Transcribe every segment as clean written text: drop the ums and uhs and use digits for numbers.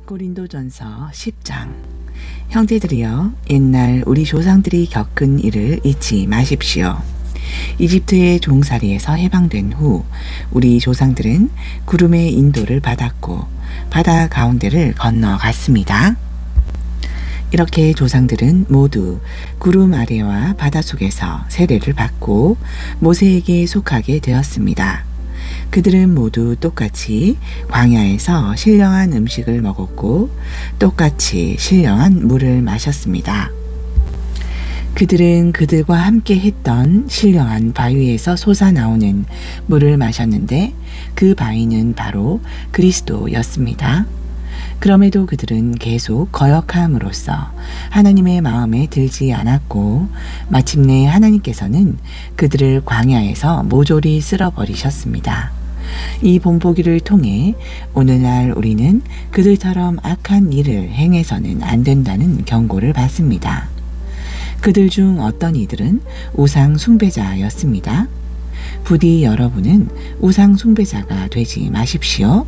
고린도전서 10장. 형제들이여, 옛날 우리 조상들이 겪은 일을 잊지 마십시오. 이집트의 종살이에서 해방된 후 우리 조상들은 구름의 인도를 받았고 바다 가운데를 건너갔습니다. 이렇게 조상들은 모두 구름 아래와 바다 속에서 세례를 받고 모세에게 속하게 되었습니다. 그들은 모두 똑같이 광야에서 신령한 음식을 먹었고 똑같이 신령한 물을 마셨습니다. 그들은 그들과 함께 했던 신령한 바위에서 솟아나오는 물을 마셨는데 그 바위는 바로 그리스도였습니다. 그럼에도 그들은 계속 거역함으로써 하나님의 마음에 들지 않았고 마침내 하나님께서는 그들을 광야에서 모조리 쓸어버리셨습니다. 이 본보기를 통해 오늘날 우리는 그들처럼 악한 일을 행해서는 안 된다는 경고를 받습니다. 그들 중 어떤 이들은 우상 숭배자였습니다. 부디 여러분은 우상 숭배자가 되지 마십시오.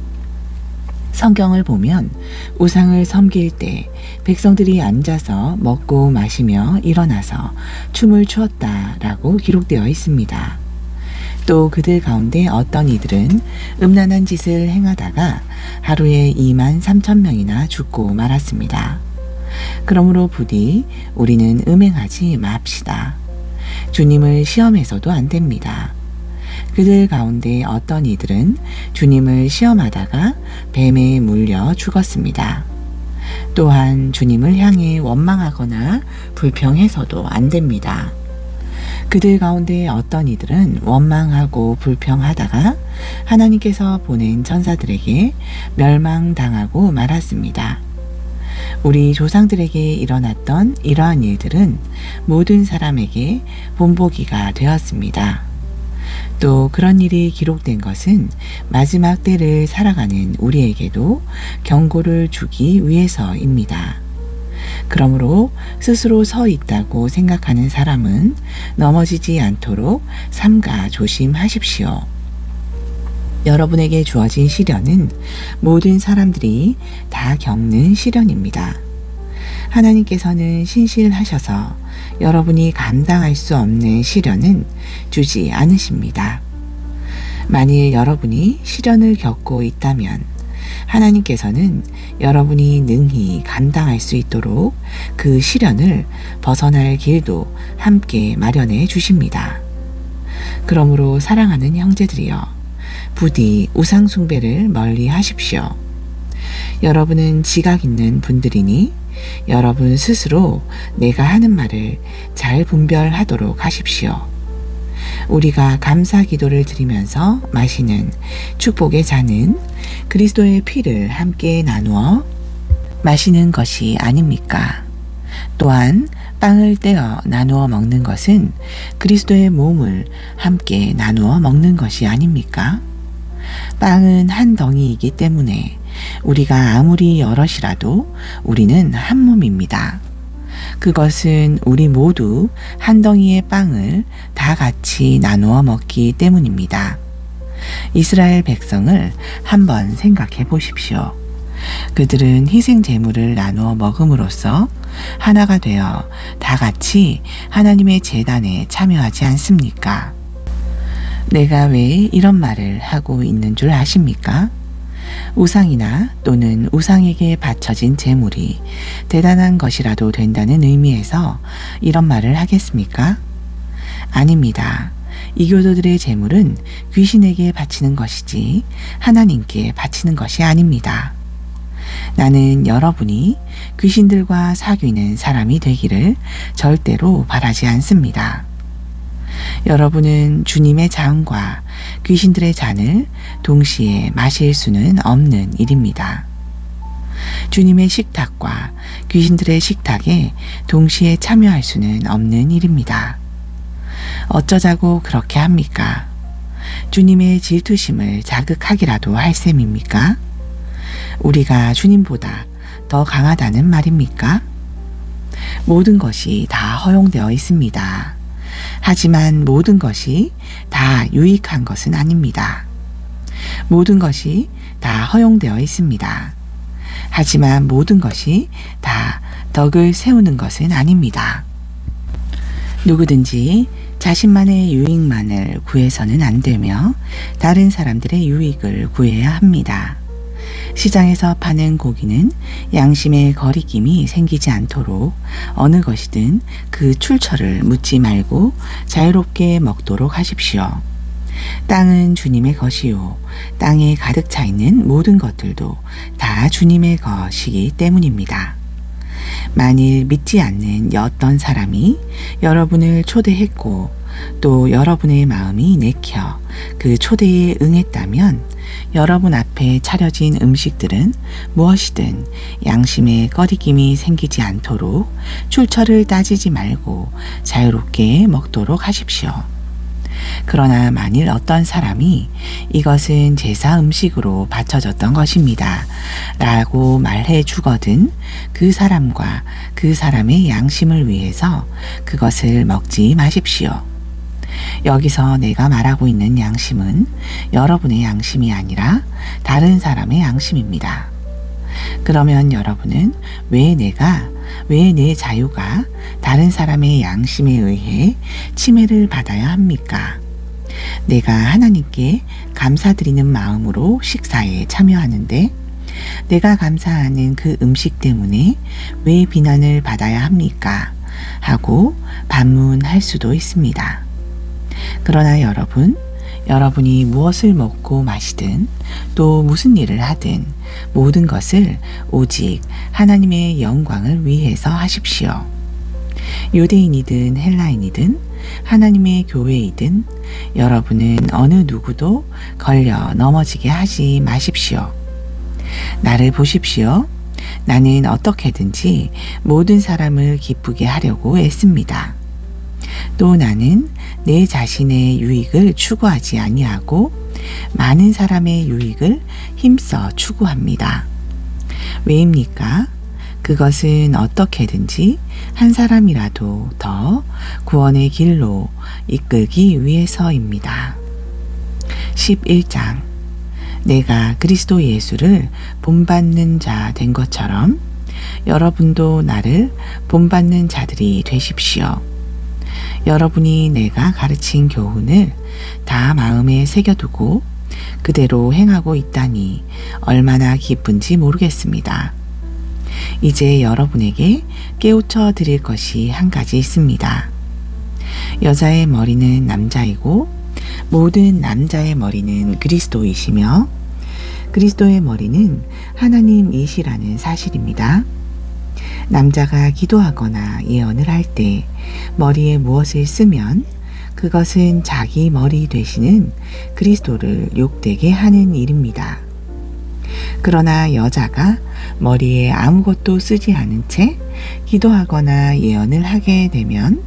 성경을 보면 우상을 섬길 때 백성들이 앉아서 먹고 마시며 일어나서 춤을 추었다라고 기록되어 있습니다. 또 그들 가운데 어떤 이들은 음란한 짓을 행하다가 하루에 23,000명이나 죽고 말았습니다. 그러므로 부디 우리는 음행하지 맙시다. 주님을 시험해서도 안 됩니다. 그들 가운데 어떤 이들은 주님을 시험하다가 뱀에 물려 죽었습니다. 또한 주님을 향해 원망하거나 불평해서도 안 됩니다. 그들 가운데 어떤 이들은 원망하고 불평하다가 하나님께서 보낸 천사들에게 멸망당하고 말았습니다. 우리 조상들에게 일어났던 이러한 일들은 모든 사람에게 본보기가 되었습니다. 또 그런 일이 기록된 것은 마지막 때를 살아가는 우리에게도 경고를 주기 위해서입니다. 그러므로 스스로 서 있다고 생각하는 사람은 넘어지지 않도록 삼가 조심하십시오. 여러분에게 주어진 시련은 모든 사람들이 다 겪는 시련입니다. 하나님께서는 신실하셔서 여러분이 감당할 수 없는 시련은 주지 않으십니다. 만일 여러분이 시련을 겪고 있다면 하나님께서는 여러분이 능히 감당할 수 있도록 그 시련을 벗어날 길도 함께 마련해 주십니다. 그러므로 사랑하는 형제들이여, 부디 우상 숭배를 멀리 하십시오. 여러분은 지각 있는 분들이니 여러분 스스로 내가 하는 말을 잘 분별하도록 하십시오. 우리가 감사 기도를 드리면서 마시는 축복의 잔은 그리스도의 피를 함께 나누어 마시는 것이 아닙니까? 또한 빵을 떼어 나누어 먹는 것은 그리스도의 몸을 함께 나누어 먹는 것이 아닙니까? 빵은 한 덩이이기 때문에 우리가 아무리 여럿이라도 우리는 한 몸입니다. 그것은 우리 모두 한 덩이의 빵을 다 같이 나누어 먹기 때문입니다. 이스라엘 백성을 한번 생각해 보십시오. 그들은 희생 제물을 나누어 먹음으로써 하나가 되어 다 같이 하나님의 제단에 참여하지 않습니까? 내가 왜 이런 말을 하고 있는 줄 아십니까? 우상이나 또는 우상에게 바쳐진 제물이 대단한 것이라도 된다는 의미에서 이런 말을 하겠습니까? 아닙니다. 이교도들의 제물은 귀신에게 바치는 것이지 하나님께 바치는 것이 아닙니다. 나는 여러분이 귀신들과 사귀는 사람이 되기를 절대로 바라지 않습니다. 여러분은 주님의 잔과 귀신들의 잔을 동시에 마실 수는 없는 일입니다. 주님의 식탁과 귀신들의 식탁에 동시에 참여할 수는 없는 일입니다. 어쩌자고 그렇게 합니까? 주님의 질투심을 자극하기라도 할 셈입니까? 우리가 주님보다 더 강하다는 말입니까? 모든 것이 다 허용되어 있습니다. 하지만 모든 것이 다 유익한 것은 아닙니다. 모든 것이 다 허용되어 있습니다. 하지만 모든 것이 다 덕을 세우는 것은 아닙니다. 누구든지 자신만의 유익만을 구해서는 안 되며 다른 사람들의 유익을 구해야 합니다. 시장에서 파는 고기는 양심의 거리낌이 생기지 않도록 어느 것이든 그 출처를 묻지 말고 자유롭게 먹도록 하십시오. 땅은 주님의 것이요 땅에 가득 차 있는 모든 것들도 다 주님의 것이기 때문입니다. 만일 믿지 않는 어떤 사람이 여러분을 초대했고 또 여러분의 마음이 내켜 그 초대에 응했다면 여러분 앞에 차려진 음식들은 무엇이든 양심의 꺼리낌이 생기지 않도록 출처를 따지지 말고 자유롭게 먹도록 하십시오. 그러나 만일 어떤 사람이 이것은 제사 음식으로 바쳐졌던 것입니다 라고 말해 주거든 그 사람과 그 사람의 양심을 위해서 그것을 먹지 마십시오. 여기서 내가 말하고 있는 양심은 여러분의 양심이 아니라 다른 사람의 양심입니다. 그러면 여러분은 왜 내 자유가 다른 사람의 양심에 의해 침해를 받아야 합니까? 내가 하나님께 감사드리는 마음으로 식사에 참여하는데 내가 감사하는 그 음식 때문에 왜 비난을 받아야 합니까? 하고 반문할 수도 있습니다. 그러나 여러분이 무엇을 먹고 마시든 또 무슨 일을 하든 모든 것을 오직 하나님의 영광을 위해서 하십시오. 유대인이든 헬라인이든 하나님의 교회이든 여러분은 어느 누구도 걸려 넘어지게 하지 마십시오. 나를 보십시오. 나는 어떻게든지 모든 사람을 기쁘게 하려고 애씁니다. 또 나는 내 자신의 유익을 추구하지 아니하고 많은 사람의 유익을 힘써 추구합니다. 왜입니까? 그것은 어떻게든지 한 사람이라도 더 구원의 길로 이끌기 위해서입니다. 11장 내가 그리스도 예수를 본받는 자 된 것처럼 여러분도 나를 본받는 자들이 되십시오. 여러분이 내가 가르친 교훈을 다 마음에 새겨두고 그대로 행하고 있다니 얼마나 기쁜지 모르겠습니다. 이제 여러분에게 깨우쳐 드릴 것이 한 가지 있습니다. 여자의 머리는 남자이고 모든 남자의 머리는 그리스도이시며 그리스도의 머리는 하나님이시라는 사실입니다. 남자가 기도하거나 예언을 할 때 머리에 무엇을 쓰면 그것은 자기 머리 되시는 그리스도를 욕되게 하는 일입니다. 그러나 여자가 머리에 아무것도 쓰지 않은 채 기도하거나 예언을 하게 되면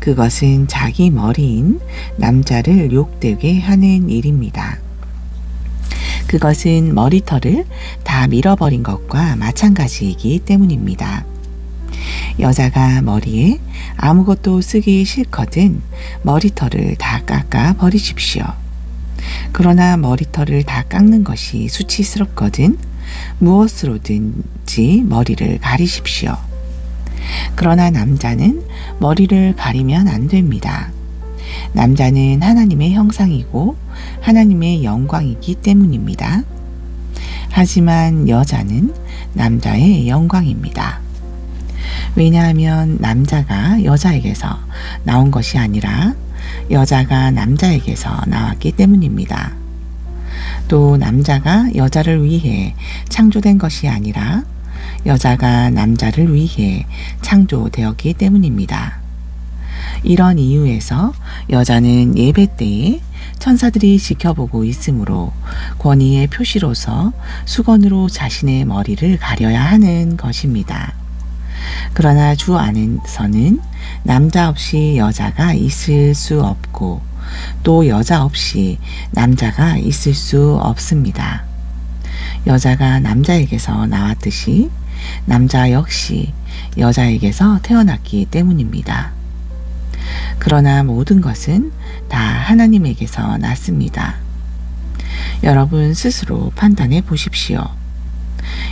그것은 자기 머리인 남자를 욕되게 하는 일입니다. 그것은 머리털을 다 밀어버린 것과 마찬가지이기 때문입니다. 여자가 머리에 아무것도 쓰기 싫거든 머리털을 다 깎아 버리십시오. 그러나 머리털을 다 깎는 것이 수치스럽거든 무엇으로든지 머리를 가리십시오. 그러나 남자는 머리를 가리면 안 됩니다. 남자는 하나님의 형상이고 하나님의 영광이기 때문입니다. 하지만 여자는 남자의 영광입니다. 왜냐하면 남자가 여자에게서 나온 것이 아니라 여자가 남자에게서 나왔기 때문입니다. 또 남자가 여자를 위해 창조된 것이 아니라 여자가 남자를 위해 창조되었기 때문입니다. 이런 이유에서 여자는 예배 때에 천사들이 지켜보고 있으므로 권위의 표시로서 수건으로 자신의 머리를 가려야 하는 것입니다. 그러나 주 안에서는 남자 없이 여자가 있을 수 없고 또 여자 없이 남자가 있을 수 없습니다. 여자가 남자에게서 나왔듯이 남자 역시 여자에게서 태어났기 때문입니다. 그러나 모든 것은 다 하나님에게서 났습니다. 여러분 스스로 판단해 보십시오.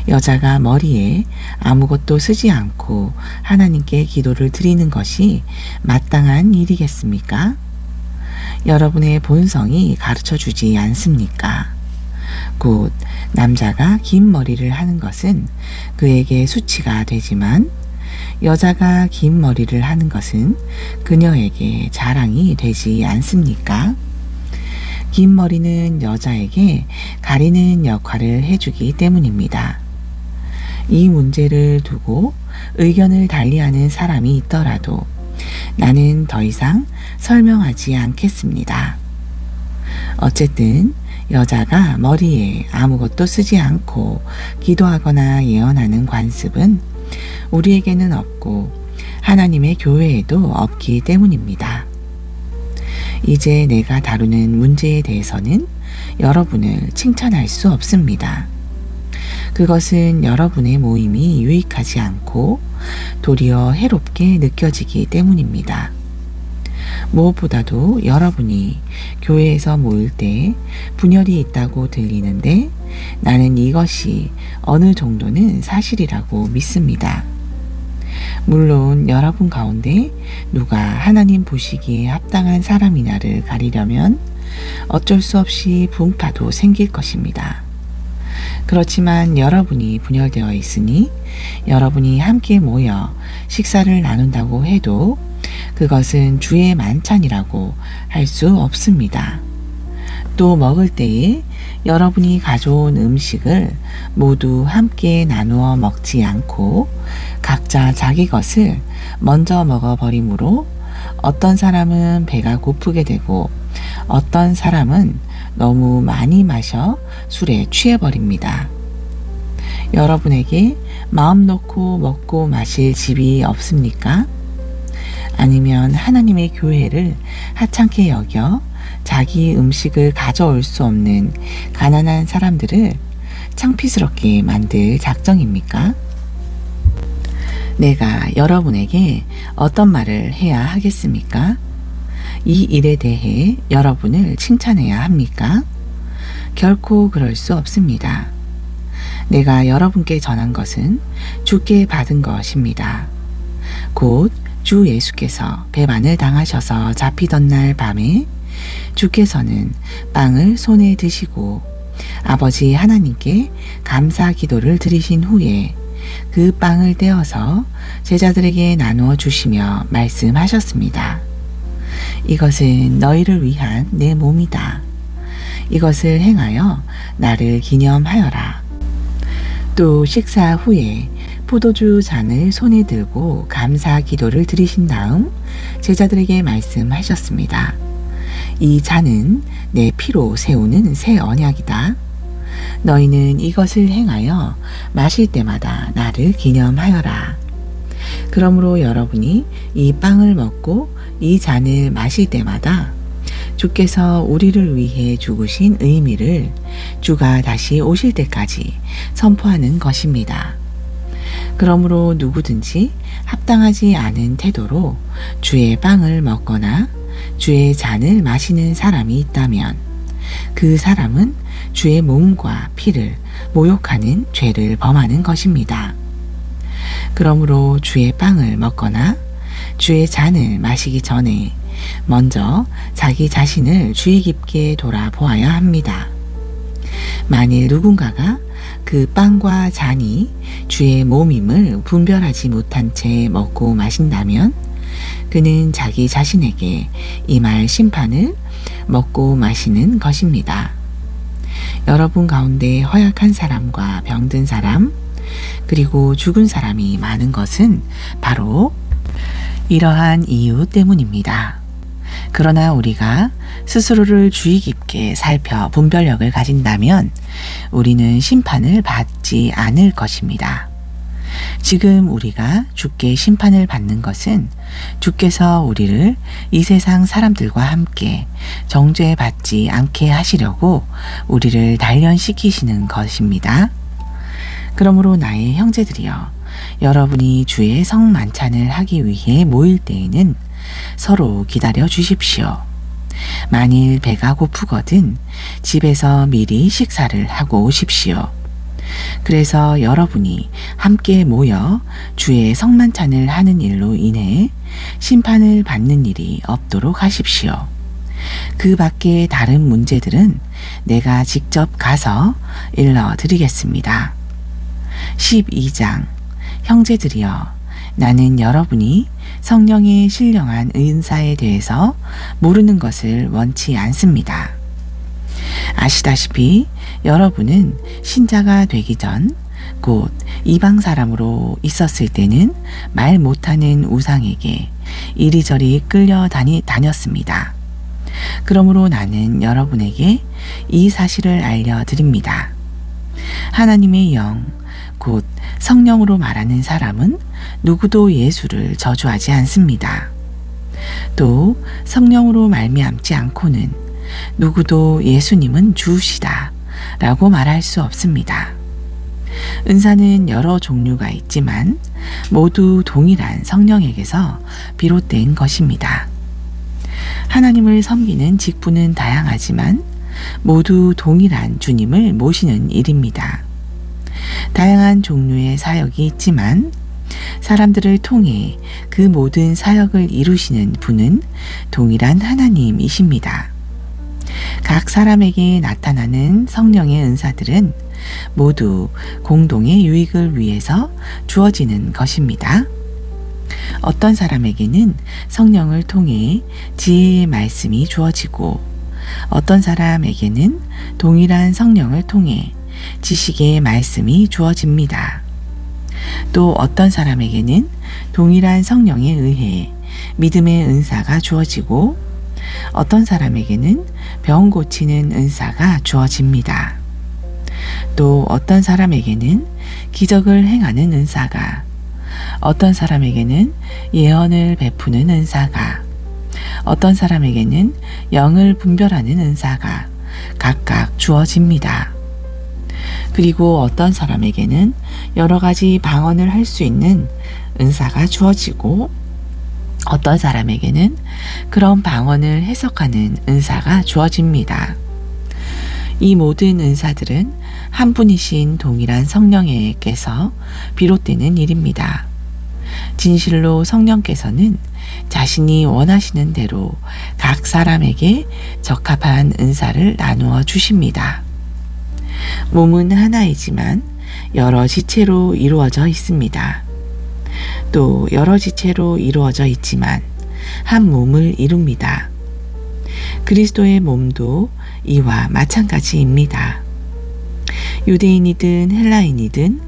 여자가 머리에 아무것도 쓰지 않고 하나님께 기도를 드리는 것이 마땅한 일이겠습니까? 여러분의 본성이 가르쳐 주지 않습니까? 곧 남자가 긴 머리를 하는 것은 그에게 수치가 되지만 여자가 긴 머리를 하는 것은 그녀에게 자랑이 되지 않습니까? 긴 머리는 여자에게 가리는 역할을 해주기 때문입니다. 이 문제를 두고 의견을 달리하는 사람이 있더라도 나는 더 이상 설명하지 않겠습니다. 어쨌든 여자가 머리에 아무것도 쓰지 않고 기도하거나 예언하는 관습은 우리에게는 없고 하나님의 교회에도 없기 때문입니다. 이제 내가 다루는 문제에 대해서는 여러분을 칭찬할 수 없습니다. 그것은 여러분의 모임이 유익하지 않고 도리어 해롭게 느껴지기 때문입니다. 무엇보다도 여러분이 교회에서 모일 때 분열이 있다고 들리는데 나는 이것이 어느 정도는 사실이라고 믿습니다. 물론 여러분 가운데 누가 하나님 보시기에 합당한 사람이냐를 가리려면 어쩔 수 없이 분파도 생길 것입니다. 그렇지만 여러분이 분열되어 있으니 여러분이 함께 모여 식사를 나눈다고 해도 그것은 주의 만찬이라고 할 수 없습니다. 또 먹을 때에 여러분이 가져온 음식을 모두 함께 나누어 먹지 않고 각자 자기 것을 먼저 먹어버리므로 어떤 사람은 배가 고프게 되고 어떤 사람은 너무 많이 마셔 술에 취해버립니다. 여러분에게 마음 놓고 먹고 마실 집이 없습니까? 아니면 하나님의 교회를 하찮게 여겨 자기 음식을 가져올 수 없는 가난한 사람들을 창피스럽게 만들 작정입니까? 내가 여러분에게 어떤 말을 해야 하겠습니까? 이 일에 대해 여러분을 칭찬해야 합니까? 결코 그럴 수 없습니다. 내가 여러분께 전한 것은 주께 받은 것입니다. 곧 주 예수께서 배반을 당하셔서 잡히던 날 밤에 주께서는 빵을 손에 드시고 아버지 하나님께 감사 기도를 드리신 후에 그 빵을 떼어서 제자들에게 나누어 주시며 말씀하셨습니다. 이것은 너희를 위한 내 몸이다. 이것을 행하여 나를 기념하여라. 또 식사 후에 포도주 잔을 손에 들고 감사 기도를 드리신 다음 제자들에게 말씀하셨습니다. 이 잔은 내 피로 세우는 새 언약이다. 너희는 이것을 행하여 마실 때마다 나를 기념하여라. 그러므로 여러분이 이 빵을 먹고 이 잔을 마실 때마다 주께서 우리를 위해 죽으신 의미를 주가 다시 오실 때까지 선포하는 것입니다. 그러므로 누구든지 합당하지 않은 태도로 주의 빵을 먹거나 주의 잔을 마시는 사람이 있다면 그 사람은 주의 몸과 피를 모욕하는 죄를 범하는 것입니다. 그러므로 주의 빵을 먹거나 주의 잔을 마시기 전에 먼저 자기 자신을 주의 깊게 돌아보아야 합니다. 만일 누군가가 그 빵과 잔이 주의 몸임을 분별하지 못한 채 먹고 마신다면 그는 자기 자신에게 임할 심판을 먹고 마시는 것입니다. 여러분 가운데 허약한 사람과 병든 사람, 그리고 죽은 사람이 많은 것은 바로 이러한 이유 때문입니다. 그러나 우리가 스스로를 주의 깊게 살펴 분별력을 가진다면 우리는 심판을 받지 않을 것입니다. 지금 우리가 주께 심판을 받는 것은 주께서 우리를 이 세상 사람들과 함께 정죄받지 않게 하시려고 우리를 단련시키시는 것입니다. 그러므로 나의 형제들이여, 여러분이 주의 성만찬을 하기 위해 모일 때에는 서로 기다려 주십시오. 만일 배가 고프거든 집에서 미리 식사를 하고 오십시오. 그래서 여러분이 함께 모여 주의 성만찬을 하는 일로 인해 심판을 받는 일이 없도록 하십시오. 그 밖에 다른 문제들은 내가 직접 가서 일러 드리겠습니다. 12장 형제들이여, 나는 여러분이 성령의 신령한 은사에 대해서 모르는 것을 원치 않습니다. 아시다시피 여러분은 신자가 되기 전 곧 이방 사람으로 있었을 때는 말 못하는 우상에게 이리저리 다녔습니다. 그러므로 나는 여러분에게 이 사실을 알려드립니다. 하나님의 영, 곧 성령으로 말하는 사람은 누구도 예수를 저주하지 않습니다. 또 성령으로 말미암지 않고는 누구도 예수님은 주시다 라고 말할 수 없습니다. 은사는 여러 종류가 있지만 모두 동일한 성령에게서 비롯된 것입니다. 하나님을 섬기는 직분은 다양하지만 모두 동일한 주님을 모시는 일입니다. 다양한 종류의 사역이 있지만 사람들을 통해 그 모든 사역을 이루시는 분은 동일한 하나님이십니다. 각 사람에게 나타나는 성령의 은사들은 모두 공동의 유익을 위해서 주어지는 것입니다. 어떤 사람에게는 성령을 통해 지혜의 말씀이 주어지고 어떤 사람에게는 동일한 성령을 통해 지식의 말씀이 주어집니다. 또 어떤 사람에게는 동일한 성령에 의해 믿음의 은사가 주어지고 어떤 사람에게는 병 고치는 은사가 주어집니다. 또 어떤 사람에게는 기적을 행하는 은사가, 어떤 사람에게는 예언을 베푸는 은사가, 어떤 사람에게는 영을 분별하는 은사가 각각 주어집니다. 그리고 어떤 사람에게는 여러 가지 방언을 할 수 있는 은사가 주어지고 어떤 사람에게는 그런 방언을 해석하는 은사가 주어집니다. 이 모든 은사들은 한 분이신 동일한 성령에게서 비롯되는 일입니다. 진실로 성령께서는 자신이 원하시는 대로 각 사람에게 적합한 은사를 나누어 주십니다. 몸은 하나이지만 여러 지체로 이루어져 있습니다. 또 여러 지체로 이루어져 있지만 한 몸을 이룹니다. 그리스도의 몸도 이와 마찬가지입니다. 유대인이든 헬라인이든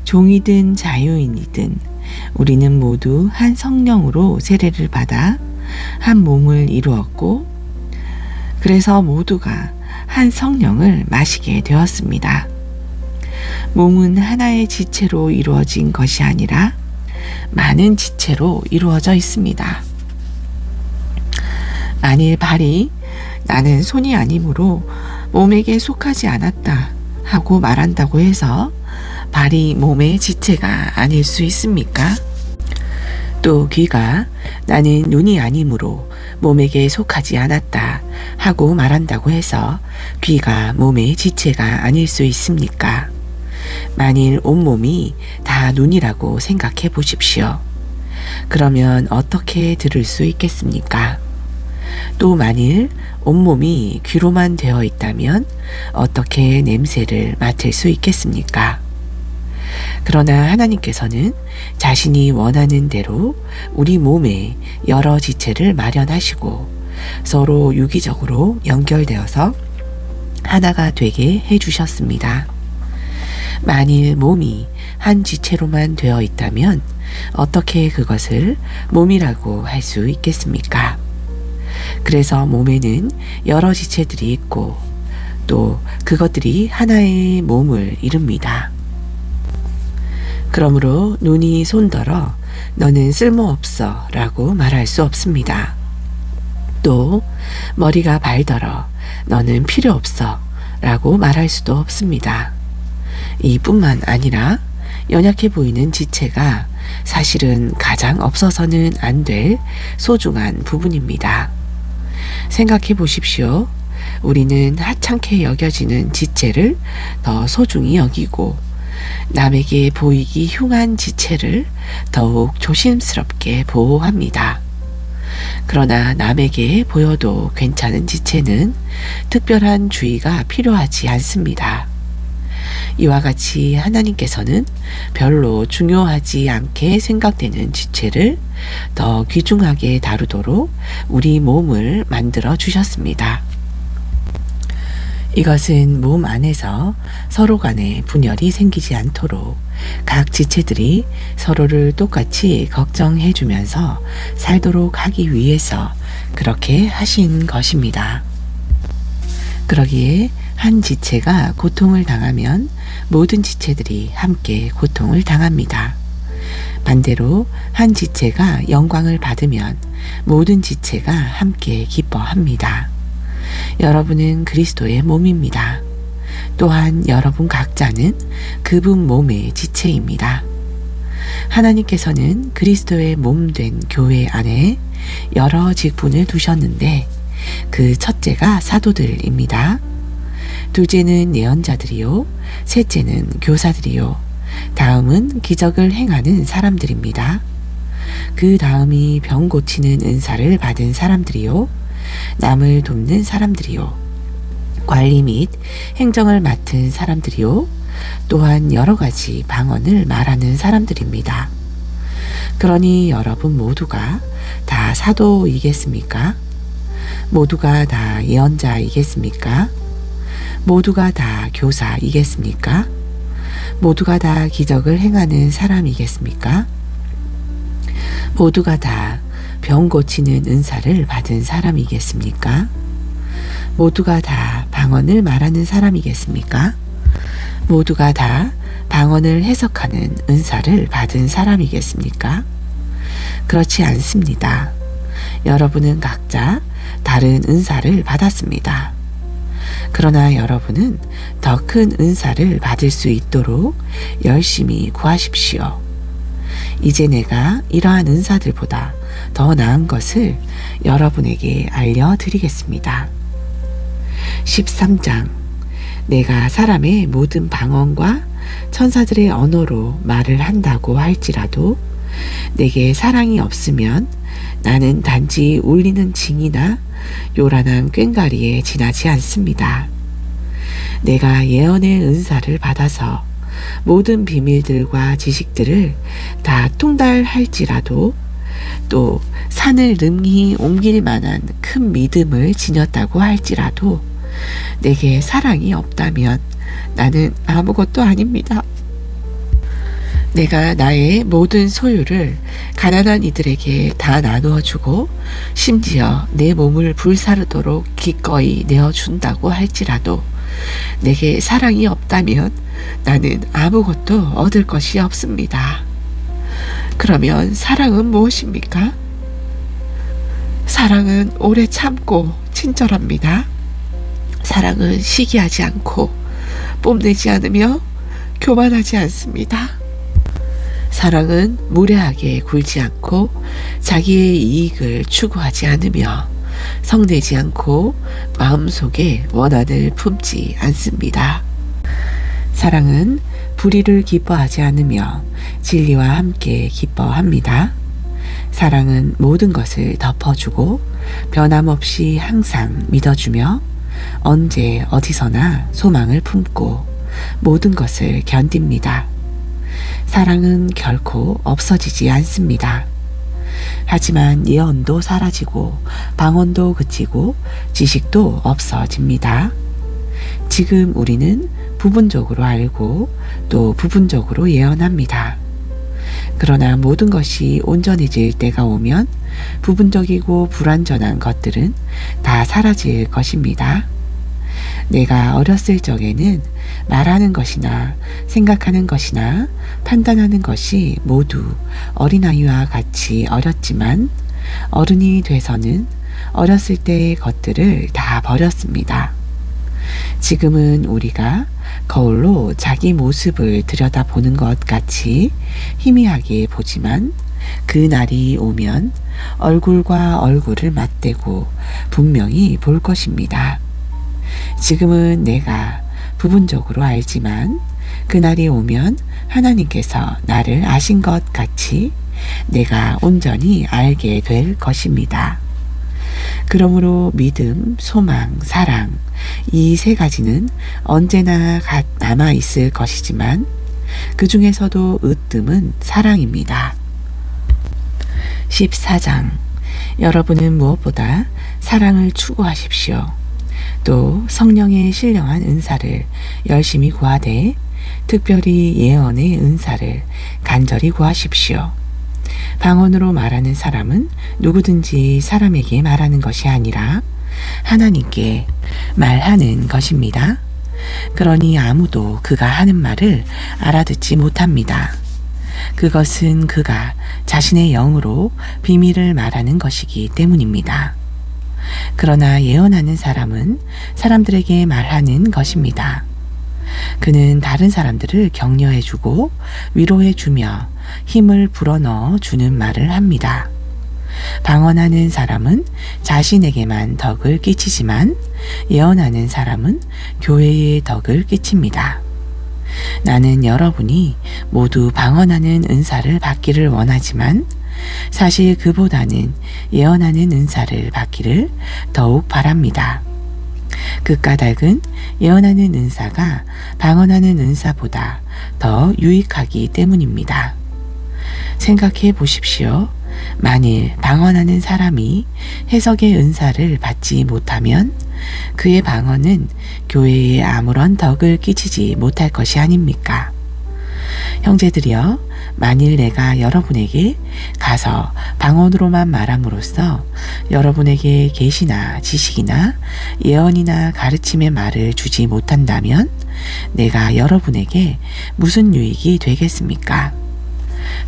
종이든 자유인이든 우리는 모두 한 성령으로 세례를 받아 한 몸을 이루었고 그래서 모두가 한 성령을 마시게 되었습니다. 몸은 하나의 지체로 이루어진 것이 아니라 많은 지체로 이루어져 있습니다. 만일 발이 나는 손이 아니므로 몸에게 속하지 않았다 하고 말한다고 해서 발이 몸의 지체가 아닐 수 있습니까? 또 귀가 나는 눈이 아니므로 몸에게 속하지 않았다 하고 말한다고 해서 귀가 몸의 지체가 아닐 수 있습니까? 만일 온몸이 다 눈이라고 생각해 보십시오. 그러면 어떻게 들을 수 있겠습니까? 또 만일 온몸이 귀로만 되어 있다면 어떻게 냄새를 맡을 수 있겠습니까? 그러나 하나님께서는 자신이 원하는 대로 우리 몸에 여러 지체를 마련하시고 서로 유기적으로 연결되어서 하나가 되게 해주셨습니다. 만일 몸이 한 지체로만 되어 있다면 어떻게 그것을 몸이라고 할 수 있겠습니까? 그래서 몸에는 여러 지체들이 있고 또 그것들이 하나의 몸을 이룹니다. 그러므로 눈이 손더러 너는 쓸모없어 라고 말할 수 없습니다. 또 머리가 발더러 너는 필요 없어 라고 말할 수도 없습니다. 이뿐만 아니라 연약해 보이는 지체가 사실은 가장 없어서는 안 될 소중한 부분입니다. 생각해 보십시오. 우리는 하찮게 여겨지는 지체를 더 소중히 여기고 남에게 보이기 흉한 지체를 더욱 조심스럽게 보호합니다. 그러나 남에게 보여도 괜찮은 지체는 특별한 주의가 필요하지 않습니다. 이와 같이 하나님께서는 별로 중요하지 않게 생각되는 지체를 더 귀중하게 다루도록 우리 몸을 만들어 주셨습니다. 이것은 몸 안에서 서로 간에 분열이 생기지 않도록 각 지체들이 서로를 똑같이 걱정해 주면서 살도록 하기 위해서 그렇게 하신 것입니다. 그러기에 한 지체가 고통을 당하면 모든 지체들이 함께 고통을 당합니다. 반대로 한 지체가 영광을 받으면 모든 지체가 함께 기뻐합니다. 여러분은 그리스도의 몸입니다. 또한 여러분 각자는 그분 몸의 지체입니다. 하나님께서는 그리스도의 몸 된 교회 안에 여러 직분을 두셨는데 그 첫째가 사도들입니다. 둘째는 예언자들이요, 셋째는 교사들이요, 다음은 기적을 행하는 사람들입니다. 그 다음이 병 고치는 은사를 받은 사람들이요, 남을 돕는 사람들이요, 관리 및 행정을 맡은 사람들이요, 또한 여러 가지 방언을 말하는 사람들입니다. 그러니 여러분 모두가 다 사도이겠습니까? 모두가 다 예언자이겠습니까? 모두가 다 교사이겠습니까? 모두가 다 기적을 행하는 사람이겠습니까? 모두가 다 병 고치는 은사를 받은 사람이겠습니까? 모두가 다 방언을 말하는 사람이겠습니까? 모두가 다 방언을 해석하는 은사를 받은 사람이겠습니까? 그렇지 않습니다. 여러분은 각자 다른 은사를 받았습니다. 그러나 여러분은 더 큰 은사를 받을 수 있도록 열심히 구하십시오. 이제 내가 이러한 은사들보다 더 나은 것을 여러분에게 알려드리겠습니다. 13장. 내가 사람의 모든 방언과 천사들의 언어로 말을 한다고 할지라도 내게 사랑이 없으면 나는 단지 울리는 징이나 요란한 꽹과리에 지나지 않습니다. 내가 예언의 은사를 받아서 모든 비밀들과 지식들을 다 통달할지라도 또 산을 능히 옮길 만한 큰 믿음을 지녔다고 할지라도 내게 사랑이 없다면 나는 아무것도 아닙니다. 내가 나의 모든 소유를 가난한 이들에게 다 나누어 주고 심지어 내 몸을 불사르도록 기꺼이 내어준다고 할지라도 내게 사랑이 없다면 나는 아무것도 얻을 것이 없습니다. 그러면 사랑은 무엇입니까? 사랑은 오래 참고 친절합니다. 사랑은 시기하지 않고 뽐내지 않으며 교만하지 않습니다. 사랑은 무례하게 굴지 않고 자기의 이익을 추구하지 않으며 성내지 않고 마음속에 원한을 품지 않습니다. 사랑은 불의를 기뻐하지 않으며 진리와 함께 기뻐합니다. 사랑은 모든 것을 덮어주고 변함없이 항상 믿어주며 언제 어디서나 소망을 품고 모든 것을 견딥니다. 사랑은 결코 없어지지 않습니다. 하지만 예언도 사라지고 방언도 그치고 지식도 없어집니다. 지금 우리는 부분적으로 알고 또 부분적으로 예언합니다. 그러나 모든 것이 온전해질 때가 오면 부분적이고 불완전한 것들은 다 사라질 것입니다. 내가 어렸을 적에는 말하는 것이나 생각하는 것이나 판단하는 것이 모두 어린아이와 같이 어렸지만 어른이 돼서는 어렸을 때의 것들을 다 버렸습니다. 지금은 우리가 거울로 자기 모습을 들여다보는 것 같이 희미하게 보지만 그 날이 오면 얼굴과 얼굴을 맞대고 분명히 볼 것입니다. 지금은 내가 부분적으로 알지만 그날이 오면 하나님께서 나를 아신 것 같이 내가 온전히 알게 될 것입니다. 그러므로 믿음, 소망, 사랑 이 세 가지는 언제나 남아 있을 것이지만 그 중에서도 으뜸은 사랑입니다. 14장 여러분은 무엇보다 사랑을 추구하십시오. 또 성령의 신령한 은사를 열심히 구하되 특별히 예언의 은사를 간절히 구하십시오. 방언으로 말하는 사람은 누구든지 사람에게 말하는 것이 아니라 하나님께 말하는 것입니다. 그러니 아무도 그가 하는 말을 알아듣지 못합니다. 그것은 그가 자신의 영으로 비밀을 말하는 것이기 때문입니다. 그러나 예언하는 사람은 사람들에게 말하는 것입니다. 그는 다른 사람들을 격려해주고 위로해주며 힘을 불어넣어 주는 말을 합니다. 방언하는 사람은 자신에게만 덕을 끼치지만 예언하는 사람은 교회에 덕을 끼칩니다. 나는 여러분이 모두 방언하는 은사를 받기를 원하지만 사실 그보다는 예언하는 은사를 받기를 더욱 바랍니다. 그 까닭은 예언하는 은사가 방언하는 은사보다 더 유익하기 때문입니다. 생각해 보십시오. 만일 방언하는 사람이 해석의 은사를 받지 못하면 그의 방언은 교회에 아무런 덕을 끼치지 못할 것이 아닙니까? 형제들이여, 만일 내가 여러분에게 가서 방언으로만 말함으로써 여러분에게 계시나 지식이나 예언이나 가르침의 말을 주지 못한다면 내가 여러분에게 무슨 유익이 되겠습니까?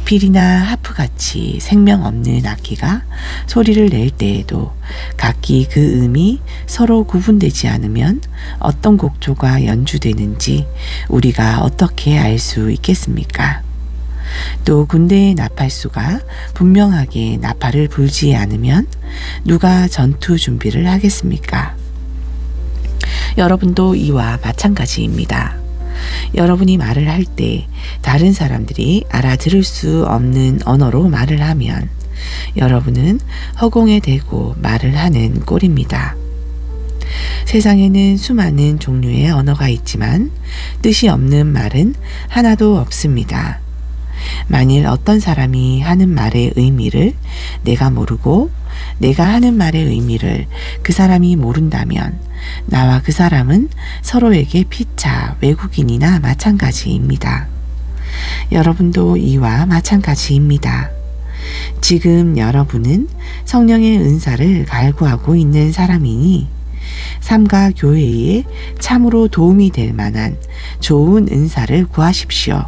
필이나 하프같이 생명 없는 악기가 소리를 낼 때에도 각기 그 음이 서로 구분되지 않으면 어떤 곡조가 연주되는지 우리가 어떻게 알 수 있겠습니까? 또 군대의 나팔수가 분명하게 나팔을 불지 않으면 누가 전투 준비를 하겠습니까? 여러분도 이와 마찬가지입니다. 여러분이 말을 할 때 다른 사람들이 알아들을 수 없는 언어로 말을 하면 여러분은 허공에 대고 말을 하는 꼴입니다. 세상에는 수많은 종류의 언어가 있지만 뜻이 없는 말은 하나도 없습니다. 만일 어떤 사람이 하는 말의 의미를 내가 모르고 내가 하는 말의 의미를 그 사람이 모른다면 나와 그 사람은 서로에게 피차 외국인이나 마찬가지입니다. 여러분도 이와 마찬가지입니다. 지금 여러분은 성령의 은사를 갈구하고 있는 사람이니 삶과 교회에 참으로 도움이 될 만한 좋은 은사를 구하십시오.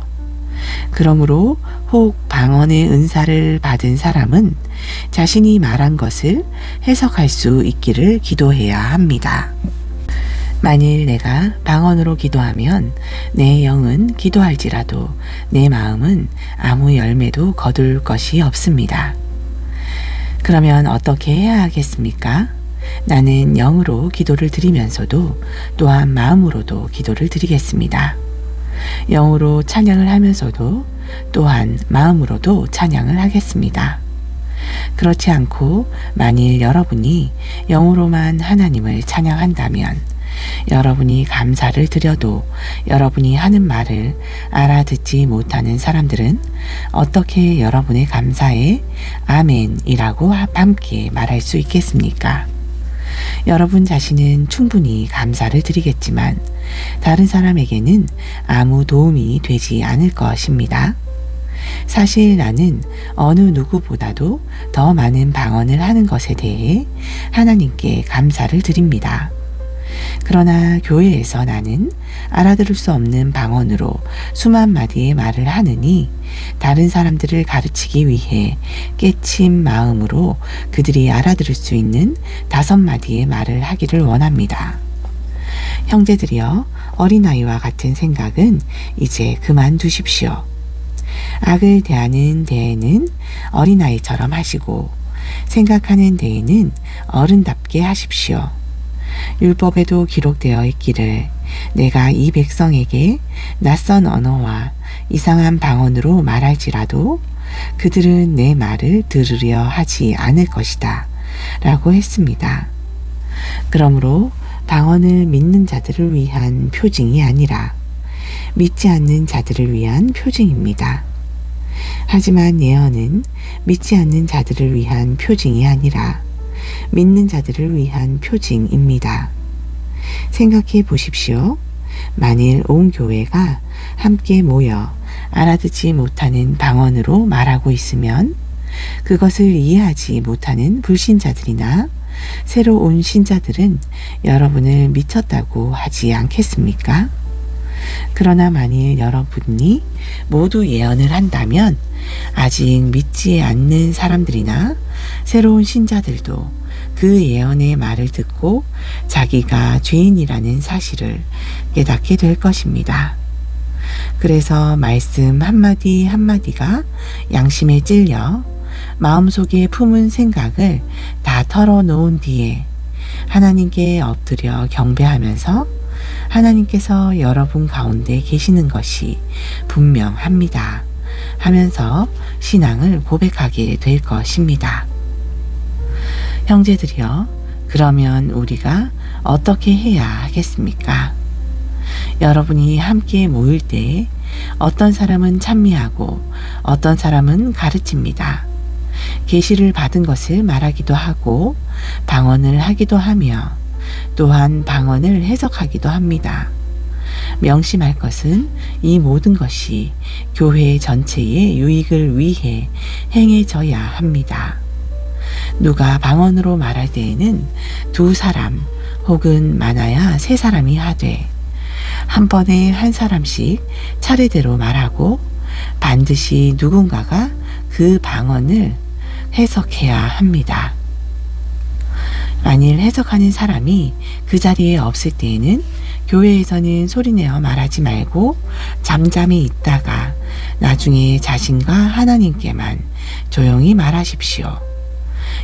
그러므로 혹 방언의 은사를 받은 사람은 자신이 말한 것을 해석할 수 있기를 기도해야 합니다. 만일 내가 방언으로 기도하면 내 영은 기도할지라도 내 마음은 아무 열매도 거둘 것이 없습니다. 그러면 어떻게 해야 하겠습니까? 나는 영으로 기도를 드리면서도 또한 마음으로도 기도를 드리겠습니다. 영으로 찬양을 하면서도 또한 마음으로도 찬양을 하겠습니다. 그렇지 않고 만일 여러분이 영으로만 하나님을 찬양한다면 여러분이 감사를 드려도 여러분이 하는 말을 알아듣지 못하는 사람들은 어떻게 여러분의 감사에 아멘이라고 함께 말할 수 있겠습니까? 여러분 자신은 충분히 감사를 드리겠지만 다른 사람에게는 아무 도움이 되지 않을 것입니다. 사실 나는 어느 누구보다도 더 많은 방언을 하는 것에 대해 하나님께 감사를 드립니다. 그러나 교회에서 나는 알아들을 수 없는 방언으로 수만 마디의 말을 하느니 다른 사람들을 가르치기 위해 깨친 마음으로 그들이 알아들을 수 있는 5마디의 말을 하기를 원합니다. 형제들이여, 어린아이와 같은 생각은 이제 그만두십시오. 악을 대하는 데에는 어린아이처럼 하시고 생각하는 데에는 어른답게 하십시오. 율법에도 기록되어 있기를 내가 이 백성에게 낯선 언어와 이상한 방언으로 말할지라도 그들은 내 말을 들으려 하지 않을 것이다 라고 했습니다. 그러므로 방언을 믿는 자들을 위한 표징이 아니라 믿지 않는 자들을 위한 표징입니다. 하지만 예언은 믿지 않는 자들을 위한 표징이 아니라 믿는 자들을 위한 표징입니다. 생각해 보십시오. 만일 온 교회가 함께 모여 알아듣지 못하는 방언으로 말하고 있으면 그것을 이해하지 못하는 불신자들이나 새로 온 신자들은 여러분을 미쳤다고 하지 않겠습니까? 그러나 만일 여러분이 모두 예언을 한다면 아직 믿지 않는 사람들이나 새로운 신자들도 그 예언의 말을 듣고 자기가 죄인이라는 사실을 깨닫게 될 것입니다. 그래서 말씀 한마디 한마디가 양심에 찔려 마음속에 품은 생각을 다 털어놓은 뒤에 하나님께 엎드려 경배하면서 하나님께서 여러분 가운데 계시는 것이 분명합니다 하면서 신앙을 고백하게 될 것입니다. 형제들이여, 그러면 우리가 어떻게 해야 하겠습니까? 여러분이 함께 모일 때 어떤 사람은 찬미하고 어떤 사람은 가르칩니다. 계시를 받은 것을 말하기도 하고 방언을 하기도 하며 또한 방언을 해석하기도 합니다. 명심할 것은 이 모든 것이 교회 전체의 유익을 위해 행해져야 합니다. 누가 방언으로 말할 때에는 2사람 혹은 많아야 3사람이 하되 한 번에 한 사람씩 차례대로 말하고 반드시 누군가가 그 방언을 해석해야 합니다. 만일 해석하는 사람이 그 자리에 없을 때에는 교회에서는 소리내어 말하지 말고 잠잠히 있다가 나중에 자신과 하나님께만 조용히 말하십시오.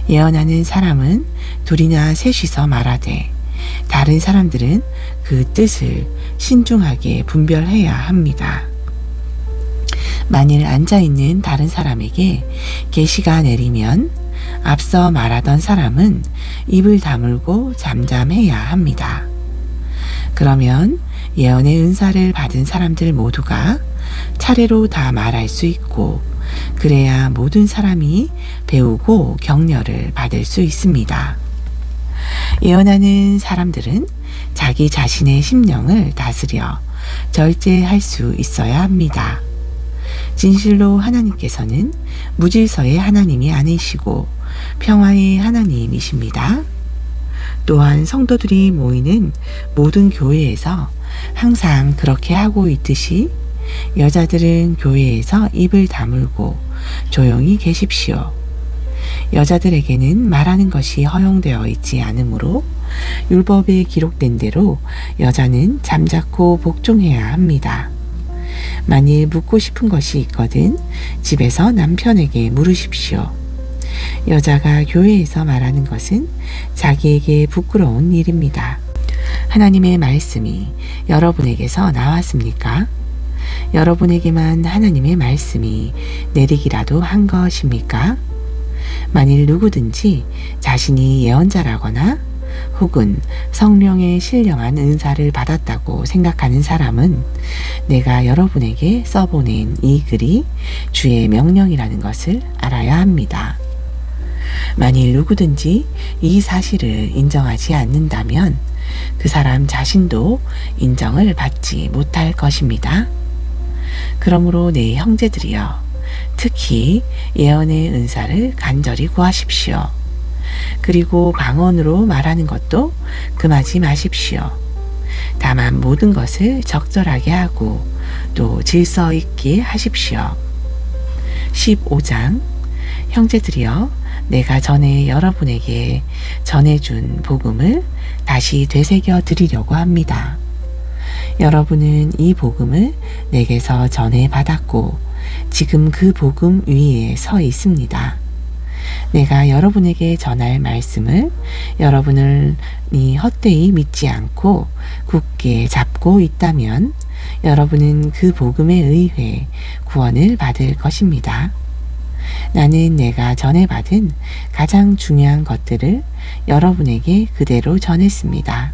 예언하는 사람은 2이나 3이서 말하되 다른 사람들은 그 뜻을 신중하게 분별해야 합니다. 만일 앉아있는 다른 사람에게 계시가 내리면 앞서 말하던 사람은 입을 다물고 잠잠해야 합니다. 그러면 예언의 은사를 받은 사람들 모두가 차례로 다 말할 수 있고 그래야 모든 사람이 배우고 격려를 받을 수 있습니다. 예언하는 사람들은 자기 자신의 심령을 다스려 절제할 수 있어야 합니다. 진실로 하나님께서는 무질서의 하나님이 아니시고 평화의 하나님이십니다. 또한 성도들이 모이는 모든 교회에서 항상 그렇게 하고 있듯이 여자들은 교회에서 입을 다물고 조용히 계십시오. 여자들에게는 말하는 것이 허용되어 있지 않으므로 율법에 기록된 대로 여자는 잠자코 복종해야 합니다. 만일 묻고 싶은 것이 있거든 집에서 남편에게 물으십시오. 여자가 교회에서 말하는 것은 자기에게 부끄러운 일입니다. 하나님의 말씀이 여러분에게서 나왔습니까? 여러분에게만 하나님의 말씀이 내리기라도 한 것입니까? 만일 누구든지 자신이 예언자라거나 혹은 성령의 신령한 은사를 받았다고 생각하는 사람은 내가 여러분에게 써보낸 이 글이 주의 명령이라는 것을 알아야 합니다. 만일 누구든지 이 사실을 인정하지 않는다면 그 사람 자신도 인정을 받지 못할 것입니다. 그러므로 내 형제들이여, 특히 예언의 은사를 간절히 구하십시오. 그리고 방언으로 말하는 것도 금하지 마십시오. 다만 모든 것을 적절하게 하고 또 질서 있게 하십시오. 15장 형제들이여, 내가 전에 여러분에게 전해준 복음을 다시 되새겨 드리려고 합니다. 여러분은 이 복음을 내게서 전해 받았고 지금 그 복음 위에 서 있습니다. 내가 여러분에게 전할 말씀을 여러분이 헛되이 믿지 않고 굳게 잡고 있다면 여러분은 그 복음에 의해 구원을 받을 것입니다. 나는 내가 전해받은 가장 중요한 것들을 여러분에게 그대로 전했습니다.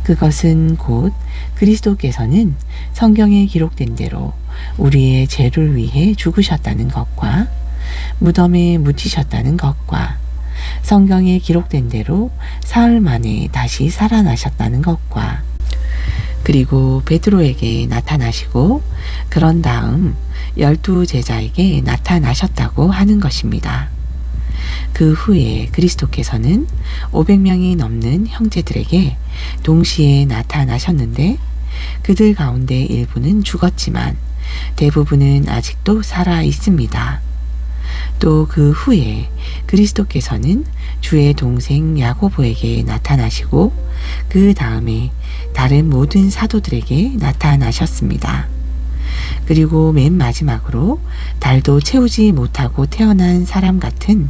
그것은 곧 그리스도께서는 성경에 기록된 대로 우리의 죄를 위해 죽으셨다는 것과 무덤에 묻히셨다는 것과 성경에 기록된 대로 사흘 만에 다시 살아나셨다는 것과 그리고 베드로에게 나타나시고 그런 다음 12 제자에게 나타나셨다고 하는 것입니다. 그 후에 그리스도께서는 500명이 넘는 형제들에게 동시에 나타나셨는데 그들 가운데 일부는 죽었지만 대부분은 아직도 살아 있습니다. 또 그 후에 그리스도께서는 주의 동생 야고보에게 나타나시고 그 다음에 다른 모든 사도들에게 나타나셨습니다. 그리고 맨 마지막으로 달도 채우지 못하고 태어난 사람 같은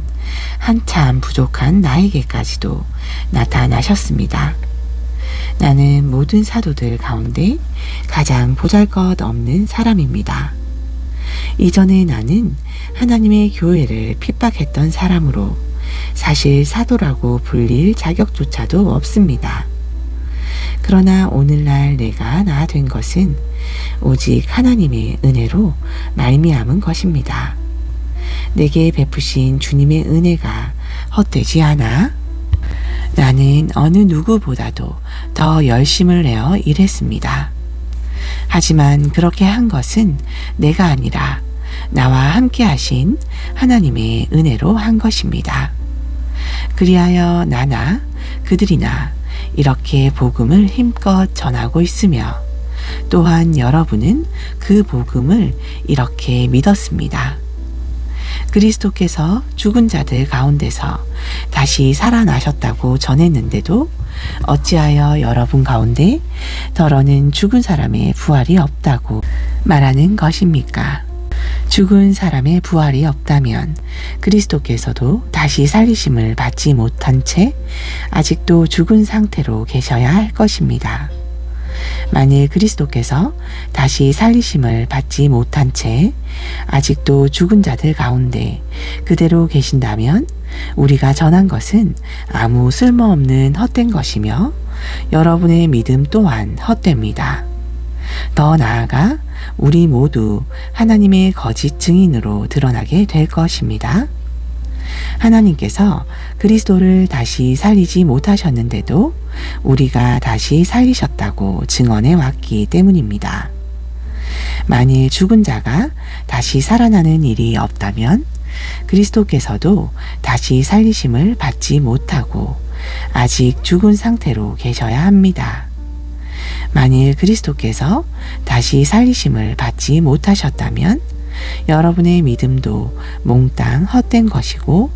한참 부족한 나에게까지도 나타나셨습니다. 나는 모든 사도들 가운데 가장 보잘것없는 사람입니다. 이전에 나는 하나님의 교회를 핍박했던 사람으로 사실 사도라고 불릴 자격조차도 없습니다. 그러나 오늘날 내가 나 된 것은 오직 하나님의 은혜로 말미암은 것입니다. 내게 베푸신 주님의 은혜가 헛되지 않아 나는 어느 누구보다도 더 열심을 내어 일했습니다. 하지만 그렇게 한 것은 내가 아니라 나와 함께 하신 하나님의 은혜로 한 것입니다. 그리하여 나나 그들이나 이렇게 복음을 힘껏 전하고 있으며 또한 여러분은 그 복음을 이렇게 믿었습니다. 그리스도께서 죽은 자들 가운데서 다시 살아나셨다고 전했는데도 어찌하여 여러분 가운데 더러는 죽은 사람의 부활이 없다고 말하는 것입니까? 죽은 사람의 부활이 없다면 그리스도께서도 다시 살리심을 받지 못한 채 아직도 죽은 상태로 계셔야 할 것입니다. 만일 그리스도께서 다시 살리심을 받지 못한 채 아직도 죽은 자들 가운데 그대로 계신다면 우리가 전한 것은 아무 쓸모없는 헛된 것이며 여러분의 믿음 또한 헛됩니다. 더 나아가 우리 모두 하나님의 거짓 증인으로 드러나게 될 것입니다. 하나님께서 그리스도를 다시 살리지 못하셨는데도 우리가 다시 살리셨다고 증언해 왔기 때문입니다. 만일 죽은 자가 다시 살아나는 일이 없다면 그리스도께서도 다시 살리심을 받지 못하고 아직 죽은 상태로 계셔야 합니다. 만일 그리스도께서 다시 살리심을 받지 못하셨다면 여러분의 믿음도 몽땅 헛된 것이고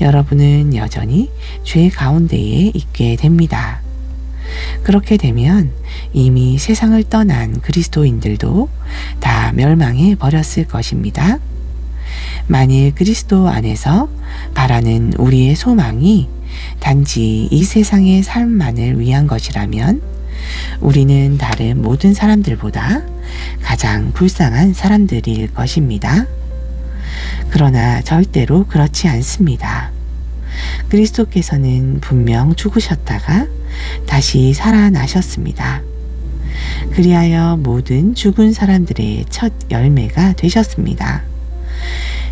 여러분은 여전히 죄 가운데에 있게 됩니다. 그렇게 되면 이미 세상을 떠난 그리스도인들도 다 멸망해 버렸을 것입니다. 만일 그리스도 안에서 바라는 우리의 소망이 단지 이 세상의 삶만을 위한 것이라면 우리는 다른 모든 사람들보다 가장 불쌍한 사람들일 것입니다. 그러나 절대로 그렇지 않습니다. 그리스도께서는 분명 죽으셨다가 다시 살아나셨습니다. 그리하여 모든 죽은 사람들의 첫 열매가 되셨습니다.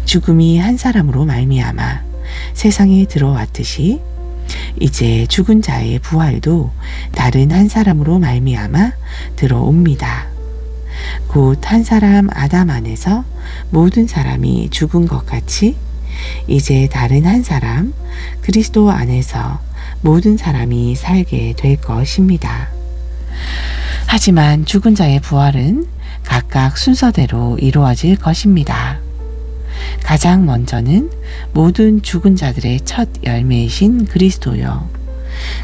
죽음이 한 사람으로 말미암아 세상에 들어왔듯이 이제 죽은 자의 부활도 다른 한 사람으로 말미암아 들어옵니다. 곧 한 사람 아담 안에서 모든 사람이 죽은 것 같이 이제 다른 한 사람 그리스도 안에서 모든 사람이 살게 될 것입니다. 하지만 죽은 자의 부활은 각각 순서대로 이루어질 것입니다. 가장 먼저는 모든 죽은 자들의 첫 열매이신 그리스도요.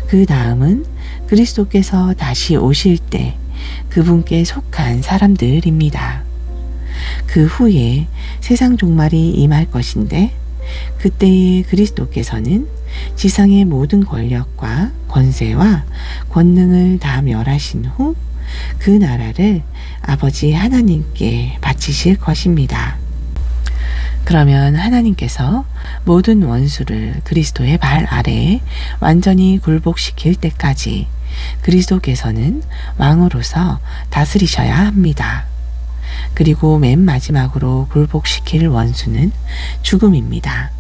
그 다음은 그리스도께서 다시 오실 때 그분께 속한 사람들입니다. 그 후에 세상 종말이 임할 것인데 그때의 그리스도께서는 지상의 모든 권력과 권세와 권능을 다 멸하신 후 그 나라를 아버지 하나님께 바치실 것입니다. 그러면 하나님께서 모든 원수를 그리스도의 발 아래에 완전히 굴복시킬 때까지 그리스도께서는 왕으로서 다스리셔야 합니다. 그리고 맨 마지막으로 굴복시킬 원수는 죽음입니다.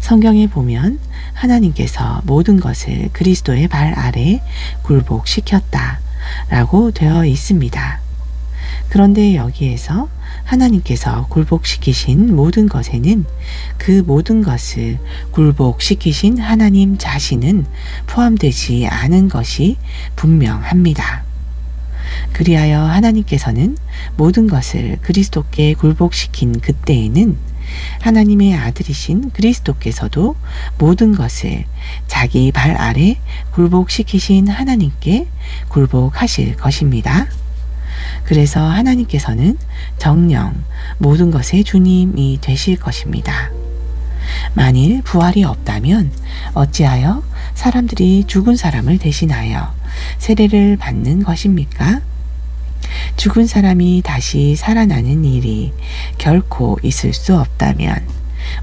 성경에 보면 하나님께서 모든 것을 그리스도의 발 아래에 굴복시켰다 라고 되어 있습니다. 그런데 여기에서 하나님께서 굴복시키신 모든 것에는 그 모든 것을 굴복시키신 하나님 자신은 포함되지 않은 것이 분명합니다. 그리하여 하나님께서는 모든 것을 그리스도께 굴복시킨 그때에는 하나님의 아들이신 그리스도께서도 모든 것을 자기 발 아래 굴복시키신 하나님께 굴복하실 것입니다. 그래서 하나님께서는 정녕 모든 것의 주님이 되실 것입니다. 만일 부활이 없다면 어찌하여 사람들이 죽은 사람을 대신하여 세례를 받는 것입니까? 죽은 사람이 다시 살아나는 일이 결코 있을 수 없다면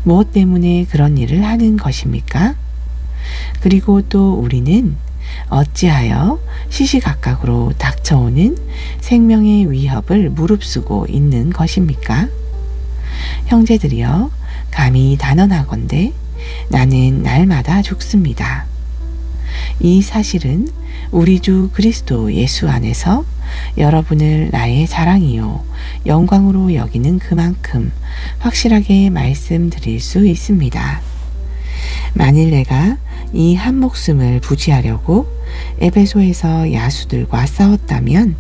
무엇 때문에 그런 일을 하는 것입니까? 그리고 또 우리는 어찌하여 시시각각으로 닥쳐오는 생명의 위협을 무릅쓰고 있는 것입니까? 형제들이여, 감히 단언하건대 나는 날마다 죽습니다. 이 사실은 우리 주 그리스도 예수 안에서 여러분을 나의 자랑이요 영광으로 여기는 그만큼 확실하게 말씀드릴 수 있습니다. 만일 내가 이 한 목숨을 부지하려고 에베소에서 야수들과 싸웠다면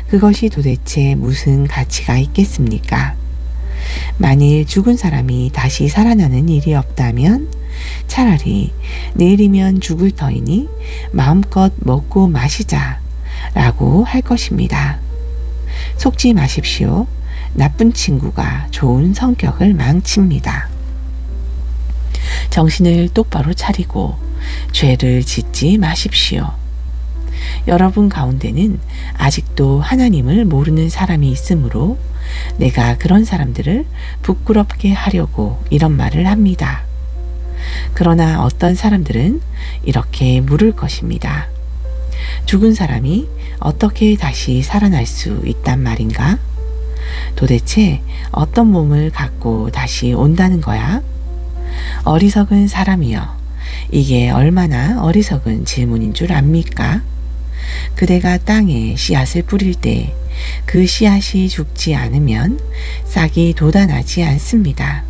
그것이 도대체 무슨 가치가 있겠습니까? 만일 죽은 사람이 다시 살아나는 일이 없다면 차라리 내일이면 죽을 터이니 마음껏 먹고 마시자 라고 할 것입니다. 속지 마십시오. 나쁜 친구가 좋은 성격을 망칩니다. 정신을 똑바로 차리고 죄를 짓지 마십시오. 여러분 가운데는 아직도 하나님을 모르는 사람이 있으므로 내가 그런 사람들을 부끄럽게 하려고 이런 말을 합니다. 그러나 어떤 사람들은 이렇게 물을 것입니다. 죽은 사람이 어떻게 다시 살아날 수 있단 말인가? 도대체 어떤 몸을 갖고 다시 온다는 거야? 어리석은 사람이여, 이게 얼마나 어리석은 질문인 줄 압니까? 그대가 땅에 씨앗을 뿌릴 때 그 씨앗이 죽지 않으면 싹이 돋아나지 않습니다.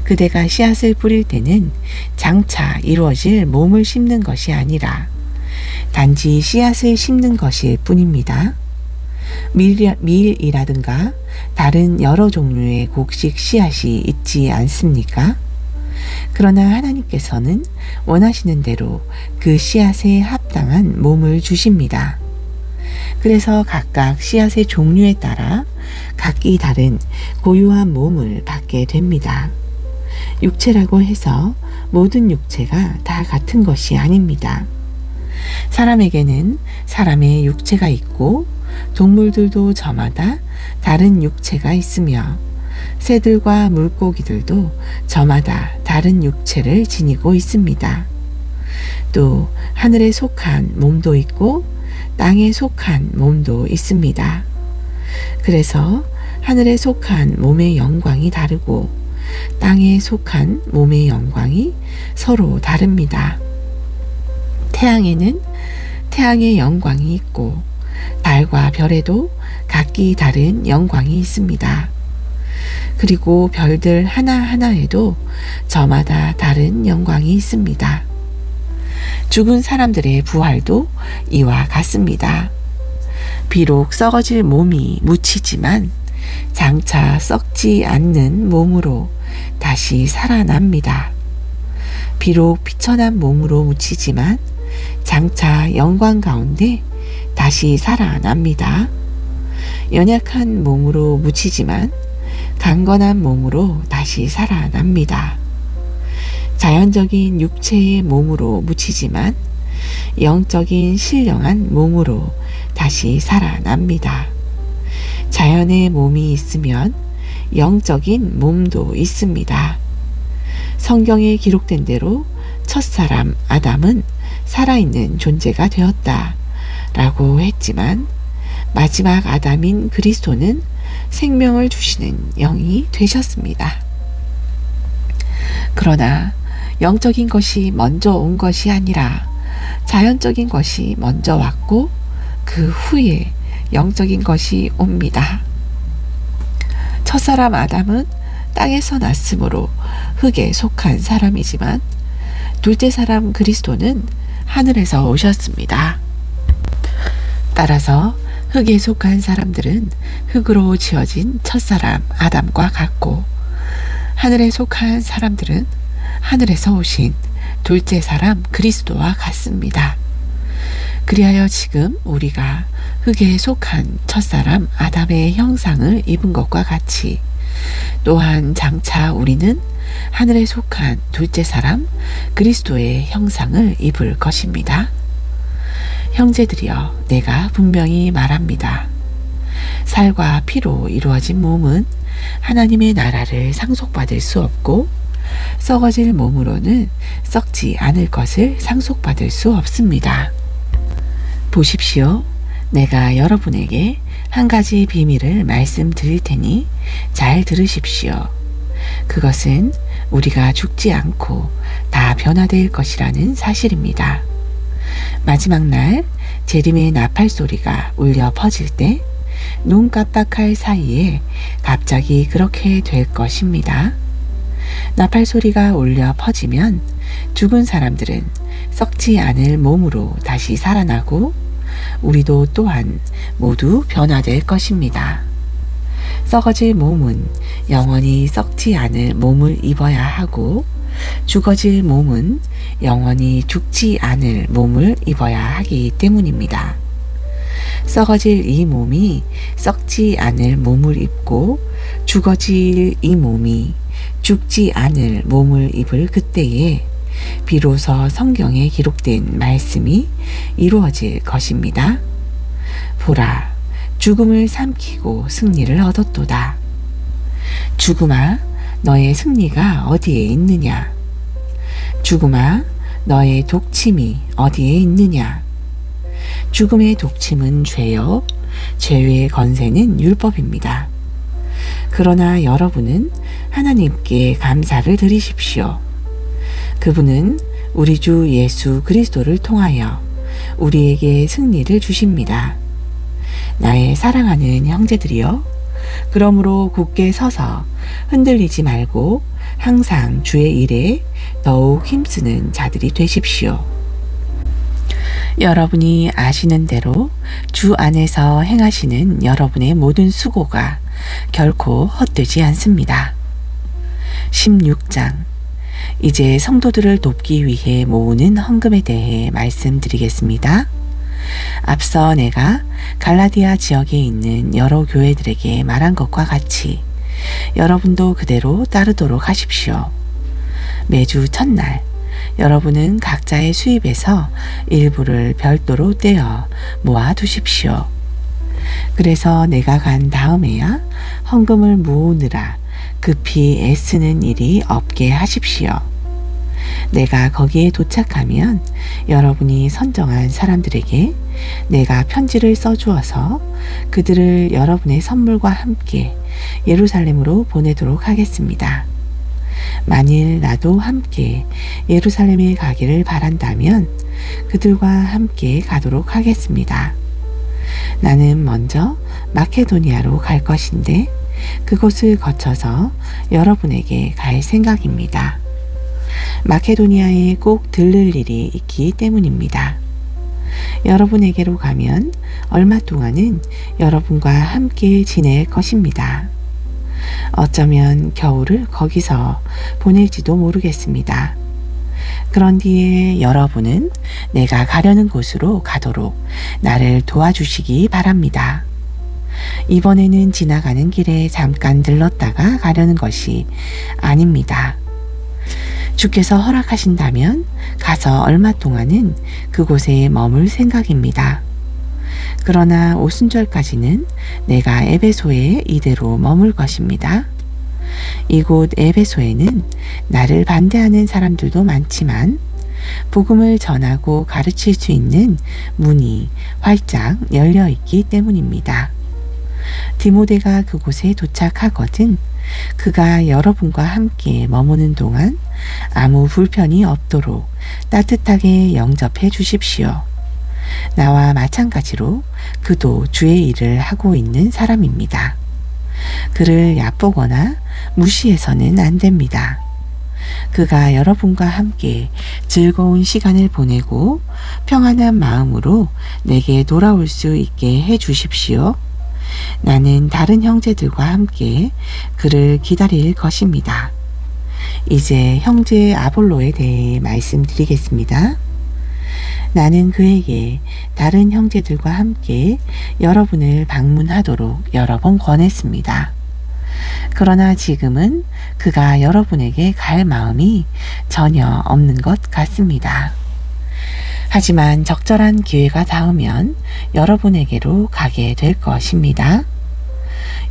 그대가 씨앗을 뿌릴 때는 장차 이루어질 몸을 심는 것이 아니라 단지 씨앗을 심는 것일 뿐입니다. 밀이라든가 다른 여러 종류의 곡식 씨앗이 있지 않습니까? 그러나 하나님께서는 원하시는 대로 그 씨앗에 합당한 몸을 주십니다. 그래서 각각 씨앗의 종류에 따라 각기 다른 고유한 몸을 받게 됩니다. 육체라고 해서 모든 육체가 다 같은 것이 아닙니다. 사람에게는 사람의 육체가 있고 동물들도 저마다 다른 육체가 있으며 새들과 물고기들도 저마다 다른 육체를 지니고 있습니다. 또 하늘에 속한 몸도 있고 땅에 속한 몸도 있습니다. 그래서 하늘에 속한 몸의 영광이 다르고 땅에 속한 몸의 영광이 서로 다릅니다. 태양에는 태양의 영광이 있고 달과 별에도 각기 다른 영광이 있습니다. 그리고 별들 하나하나에도 저마다 다른 영광이 있습니다. 죽은 사람들의 부활도 이와 같습니다. 비록 썩어질 몸이 묻히지만 장차 썩지 않는 몸으로 다시 살아납니다. 비록 비천한 몸으로 묻히지만 장차 영광 가운데 다시 살아납니다. 연약한 몸으로 묻히지만 강건한 몸으로 다시 살아납니다. 자연적인 육체의 몸으로 묻히지만 영적인 신령한 몸으로 다시 살아납니다. 자연의 몸이 있으면 영적인 몸도 있습니다. 성경에 기록된 대로 첫사람 아담은 살아있는 존재가 되었다 라고 했지만 마지막 아담인 그리스도는 생명을 주시는 영이 되셨습니다. 그러나 영적인 것이 먼저 온 것이 아니라 자연적인 것이 먼저 왔고 그 후에 영적인 것이 옵니다. 첫사람 아담은 땅에서 났으므로 흙에 속한 사람이지만 둘째 사람 그리스도는 하늘에서 오셨습니다. 따라서 흙에 속한 사람들은 흙으로 지어진 첫사람 아담과 같고 하늘에 속한 사람들은 하늘에서 오신 둘째 사람 그리스도와 같습니다. 그리하여 지금 우리가 흙에 속한 첫사람 아담의 형상을 입은 것과 같이 또한 장차 우리는 하늘에 속한 둘째 사람 그리스도의 형상을 입을 것입니다. 형제들이여, 내가 분명히 말합니다. 살과 피로 이루어진 몸은 하나님의 나라를 상속받을 수 없고 썩어질 몸으로는 썩지 않을 것을 상속받을 수 없습니다. 보십시오. 내가 여러분에게 한 가지 비밀을 말씀드릴 테니 잘 들으십시오. 그것은 우리가 죽지 않고 다 변화될 것이라는 사실입니다. 마지막 날 재림의 나팔 소리가 울려 퍼질 때 눈 깜빡할 사이에 갑자기 그렇게 될 것입니다. 나팔 소리가 울려 퍼지면 죽은 사람들은 썩지 않을 몸으로 다시 살아나고 우리도 또한 모두 변화될 것입니다. 썩어질 몸은 영원히 썩지 않을 몸을 입어야 하고 죽어질 몸은 영원히 죽지 않을 몸을 입어야 하기 때문입니다. 썩어질 이 몸이 썩지 않을 몸을 입고 죽어질 이 몸이 죽지 않을 몸을 입을 그때에 비로소 성경에 기록된 말씀이 이루어질 것입니다. 보라, 죽음을 삼키고 승리를 얻었도다. 죽음아, 너의 승리가 어디에 있느냐? 죽음아, 너의 독침이 어디에 있느냐? 죽음의 독침은 죄요, 죄의 건세는 율법입니다. 그러나 여러분은 하나님께 감사를 드리십시오. 그분은 우리 주 예수 그리스도를 통하여 우리에게 승리를 주십니다. 나의 사랑하는 형제들이여, 그러므로 굳게 서서 흔들리지 말고 항상 주의 일에 더욱 힘쓰는 자들이 되십시오. 여러분이 아시는 대로 주 안에서 행하시는 여러분의 모든 수고가 결코 헛되지 않습니다. 16장. 이제 성도들을 돕기 위해 모으는 헌금에 대해 말씀드리겠습니다. 앞서 내가 갈라디아 지역에 있는 여러 교회들에게 말한 것과 같이 여러분도 그대로 따르도록 하십시오. 매주 첫날 여러분은 각자의 수입에서 일부를 별도로 떼어 모아 두십시오. 그래서 내가 간 다음에야 헌금을 모으느라 급히 애쓰는 일이 없게 하십시오. 내가 거기에 도착하면 여러분이 선정한 사람들에게 내가 편지를 써주어서 그들을 여러분의 선물과 함께 예루살렘으로 보내도록 하겠습니다. 만일 나도 함께 예루살렘에 가기를 바란다면 그들과 함께 가도록 하겠습니다. 나는 먼저 마케도니아로 갈 것인데 그곳을 거쳐서 여러분에게 갈 생각입니다. 마케도니아에 꼭 들를 일이 있기 때문입니다. 여러분에게로 가면 얼마 동안은 여러분과 함께 지낼 것입니다. 어쩌면 겨울을 거기서 보낼지도 모르겠습니다. 그런 뒤에 여러분은 내가 가려는 곳으로 가도록 나를 도와주시기 바랍니다. 이번에는 지나가는 길에 잠깐 들렀다가 가려는 것이 아닙니다. 주께서 허락하신다면 가서 얼마 동안은 그곳에 머물 생각입니다. 그러나 오순절까지는 내가 에베소에 이대로 머물 것입니다. 이곳 에베소에는 나를 반대하는 사람들도 많지만 복음을 전하고 가르칠 수 있는 문이 활짝 열려 있기 때문입니다. 디모데가 그곳에 도착하거든 그가 여러분과 함께 머무는 동안 아무 불편이 없도록 따뜻하게 영접해 주십시오. 나와 마찬가지로 그도 주의 일을 하고 있는 사람입니다. 그를 얕보거나 무시해서는 안 됩니다. 그가 여러분과 함께 즐거운 시간을 보내고 평안한 마음으로 내게 돌아올 수 있게 해 주십시오. 나는 다른 형제들과 함께 그를 기다릴 것입니다. 이제 형제 아볼로에 대해 말씀드리겠습니다. 나는 그에게 다른 형제들과 함께 여러분을 방문하도록 여러 번 권했습니다. 그러나 지금은 그가 여러분에게 갈 마음이 전혀 없는 것 같습니다. 하지만 적절한 기회가 닿으면 여러분에게로 가게 될 것입니다.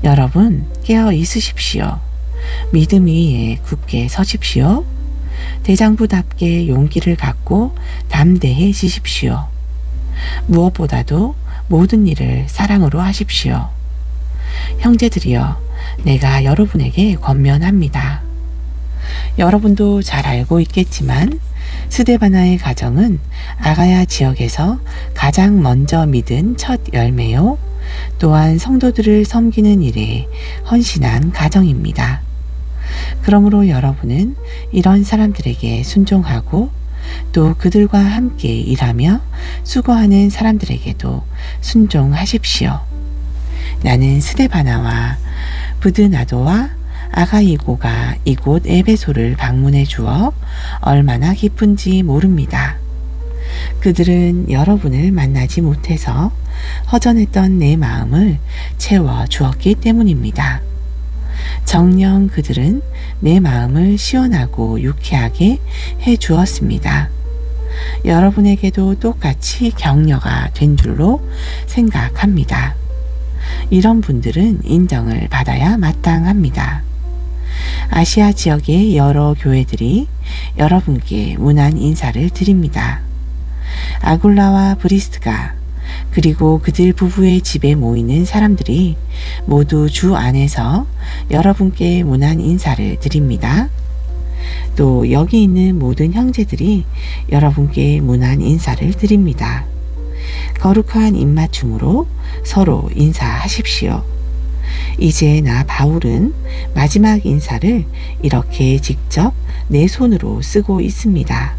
여러분 깨어 있으십시오. 믿음 위에 굳게 서십시오. 대장부답게 용기를 갖고 담대해지십시오. 무엇보다도 모든 일을 사랑으로 하십시오. 형제들이여, 내가 여러분에게 권면합니다. 여러분도 잘 알고 있겠지만 스데바나의 가정은 아가야 지역에서 가장 먼저 믿은 첫 열매요. 또한 성도들을 섬기는 일에 헌신한 가정입니다. 그러므로 여러분은 이런 사람들에게 순종하고 또 그들과 함께 일하며 수고하는 사람들에게도 순종하십시오. 나는 스데바나와 브드나도와 아가이고가 이곳 에베소를 방문해 주어 얼마나 기쁜지 모릅니다. 그들은 여러분을 만나지 못해서 허전했던 내 마음을 채워 주었기 때문입니다. 정녕 그들은 내 마음을 시원하고 유쾌하게 해 주었습니다. 여러분에게도 똑같이 격려가 된 줄로 생각합니다. 이런 분들은 인정을 받아야 마땅합니다. 아시아 지역의 여러 교회들이 여러분께 문안 인사를 드립니다. 아굴라와 브리스가 그리고 그들 부부의 집에 모이는 사람들이 모두 주 안에서 여러분께 문안 인사를 드립니다. 또 여기 있는 모든 형제들이 여러분께 문안 인사를 드립니다. 거룩한 입맞춤으로 서로 인사하십시오. 이제 나 바울은 마지막 인사를 이렇게 직접 내 손으로 쓰고 있습니다.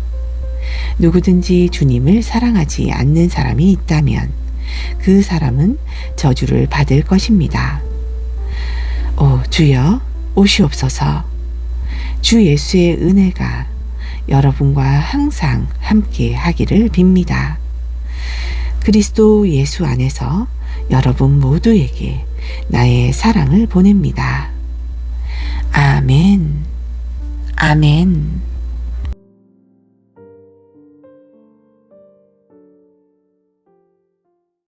누구든지 주님을 사랑하지 않는 사람이 있다면 그 사람은 저주를 받을 것입니다. 오 주여 오시옵소서. 주 예수의 은혜가 여러분과 항상 함께 하기를 빕니다. 그리스도 예수 안에서 여러분 모두에게 나의 사랑을 보냅니다. 아멘. 아멘.